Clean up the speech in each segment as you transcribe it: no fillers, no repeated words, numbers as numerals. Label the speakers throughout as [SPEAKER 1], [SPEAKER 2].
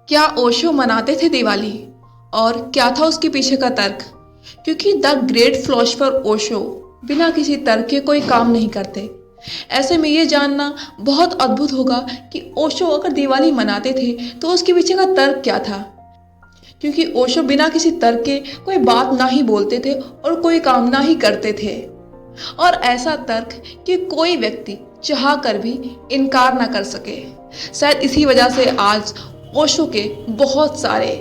[SPEAKER 1] क्या ओशो मनाते थे दिवाली और क्या था उसके पीछे का तर्क? क्योंकि द ग्रेट फिलोसोफर ओशो बिना किसी तर्क के कोई काम नहीं करते। ऐसे में ये जानना बहुत अद्भुत होगा कि ओशो अगर दिवाली मनाते थे तो उसके पीछे का तर्क क्या था। क्योंकि ओशो बिना किसी तर्क के कोई बात ना ही बोलते थे और कोई काम ना ही करते थे, और ऐसा तर्क कि कोई व्यक्ति चाह कर भी इनकार ना कर सके। शायद इसी वजह से आज ओशो के बहुत सारे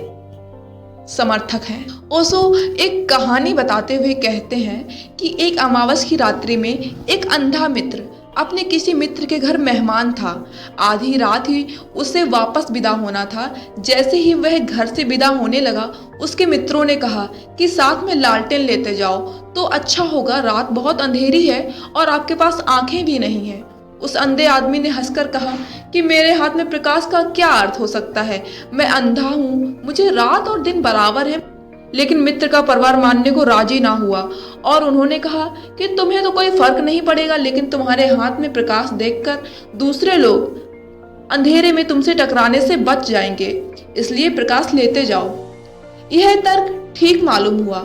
[SPEAKER 1] समर्थक हैं। ओशो एक कहानी बताते हुए कहते हैं कि एक अमावस की रात्रि में एक अंधा मित्र अपने किसी मित्र के घर मेहमान था। आधी रात ही उसे वापस विदा होना था। जैसे ही वह घर से विदा होने लगा, उसके मित्रों ने कहा कि साथ में लालटेन लेते जाओ तो अच्छा होगा, रात बहुत अंधेरी है और आपके पास आंखें भी नहीं है। उस अंधे आदमी ने हंसकर कहा कि मेरे हाथ में प्रकाश का क्या अर्थ हो सकता है, मैं अंधा हूँ, मुझे रात और दिन बराबर है। लेकिन मित्र का परिवार मानने को राजी ना हुआ और उन्होंने कहा कि तुम्हें तो कोई फर्क नहीं पड़ेगा, लेकिन तुम्हारे हाथ में प्रकाश देखकर दूसरे लोग अंधेरे में तुमसे टकराने से बच जाएंगे, इसलिए प्रकाश लेते जाओ। यह तर्क ठीक मालूम हुआ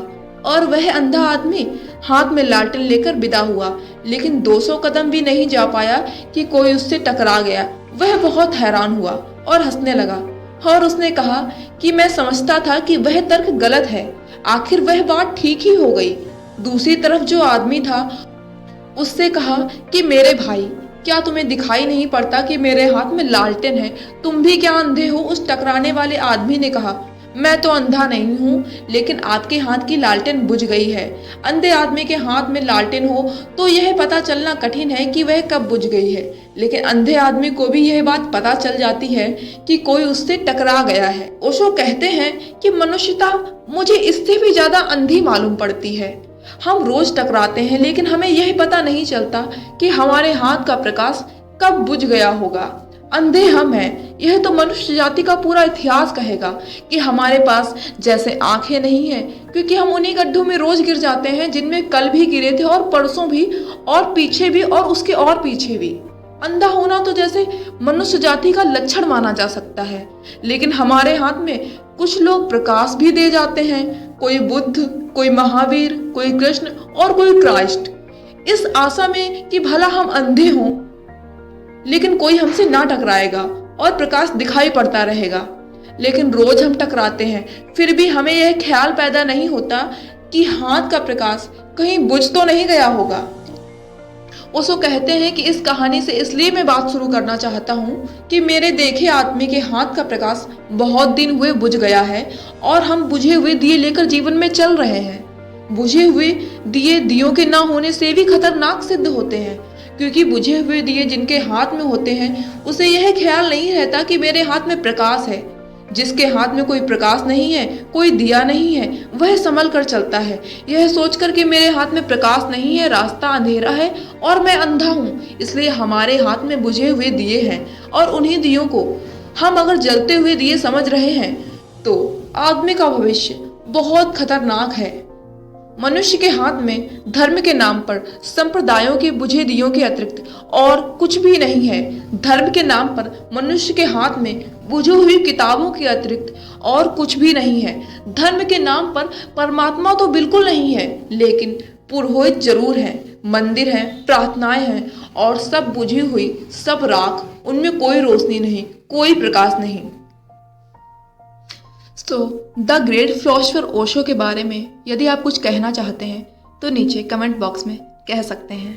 [SPEAKER 1] और वह अंधा आदमी हाथ में लालटेन लेकर विदा हुआ, लेकिन 200 कदम भी नहीं जा पाया कि कोई उससे टकरा गया। वह बहुत हैरान हुआ और हंसने लगा और उसने कहा कि मैं समझता था कि वह तर्क गलत है, आखिर वह बात ठीक ही हो गई। दूसरी तरफ जो आदमी था उससे कहा कि मेरे भाई, क्या तुम्हें दिखाई नहीं पड़ता कि मेरे हाथ में लालटेन है, तुम भी क्या अंधे हो? उस टकराने वाले आदमी ने कहा, मैं तो अंधा नहीं हूँ, लेकिन आपके हाथ की लालटेन बुझ गई है। अंधे आदमी के हाथ में लालटेन हो तो यह पता चलना कठिन है कि वह कब बुझ गई है, लेकिन अंधे आदमी को भी यह बात पता चल जाती है कि कोई उससे टकरा गया है। ओशो कहते हैं कि मनुष्यता मुझे इससे भी ज्यादा अंधी मालूम पड़ती है। हम रोज टकराते हैं, लेकिन हमें यह पता नहीं चलता कि हमारे हाथ का प्रकाश कब बुझ गया होगा। अंधे हम हैं, यह तो मनुष्य जाति का पूरा इतिहास कहेगा कि हमारे पास जैसे आंखें नहीं हैं, क्योंकि हम उन्हीं गड्ढों में रोज गिर जाते हैं जिनमें कल भी गिरे थे और परसों भी और पीछे भी और उसके और पीछे भी। अंधा होना तो जैसे मनुष्य जाति का लक्षण माना जा सकता है, लेकिन हमारे हाथ में कुछ लोग प्रकाश भी दे जाते हैं, कोई बुद्ध, कोई महावीर, कोई कृष्ण और कोई क्राइस्ट, इस आशा में कि भला हम अंधे हों लेकिन कोई हमसे ना टकराएगा और प्रकाश दिखाई पड़ता रहेगा। लेकिन रोज हम टकराते हैं, फिर भी हमें यह ख्याल पैदा नहीं होता कि हाथ का प्रकाश कहीं बुझ तो नहीं गया होगा। ओशो कहते हैं कि इस कहानी से इसलिए मैं बात शुरू करना चाहता हूँ कि मेरे देखे आदमी के हाथ का प्रकाश बहुत दिन हुए बुझ गया है और हम बुझे हुए दिए लेकर जीवन में चल रहे हैं। बुझे हुए दिए दियों के ना होने से भी खतरनाक सिद्ध होते हैं, क्योंकि बुझे हुए दिए जिनके हाथ में होते हैं उसे यह ख्याल नहीं रहता कि मेरे हाथ में प्रकाश है। जिसके हाथ में कोई प्रकाश नहीं है, कोई दिया नहीं है, वह संभल कर चलता है, यह सोचकर कि मेरे हाथ में प्रकाश नहीं है, रास्ता अंधेरा है और मैं अंधा हूँ। इसलिए हमारे हाथ में बुझे हुए दिए हैं और उन्हीं दियों को हम अगर जलते हुए दिए समझ रहे हैं तो आदमी का भविष्य बहुत खतरनाक है। मनुष्य के हाथ में धर्म के नाम पर संप्रदायों के बुझे दियों के अतिरिक्त और कुछ भी नहीं है। धर्म के नाम पर मनुष्य के हाथ में बुझी हुई किताबों के अतिरिक्त और कुछ भी नहीं है। धर्म के नाम पर परमात्मा तो बिल्कुल नहीं है, लेकिन पुरोहित जरूर है, मंदिर है, प्रार्थनाएं हैं और सब बुझी हुई, सब राख, उनमें कोई रोशनी नहीं, कोई प्रकाश नहीं। तो द ग्रेट फिलोसोफर ओशो के बारे में यदि आप कुछ कहना चाहते हैं तो नीचे कमेंट बॉक्स में कह सकते हैं।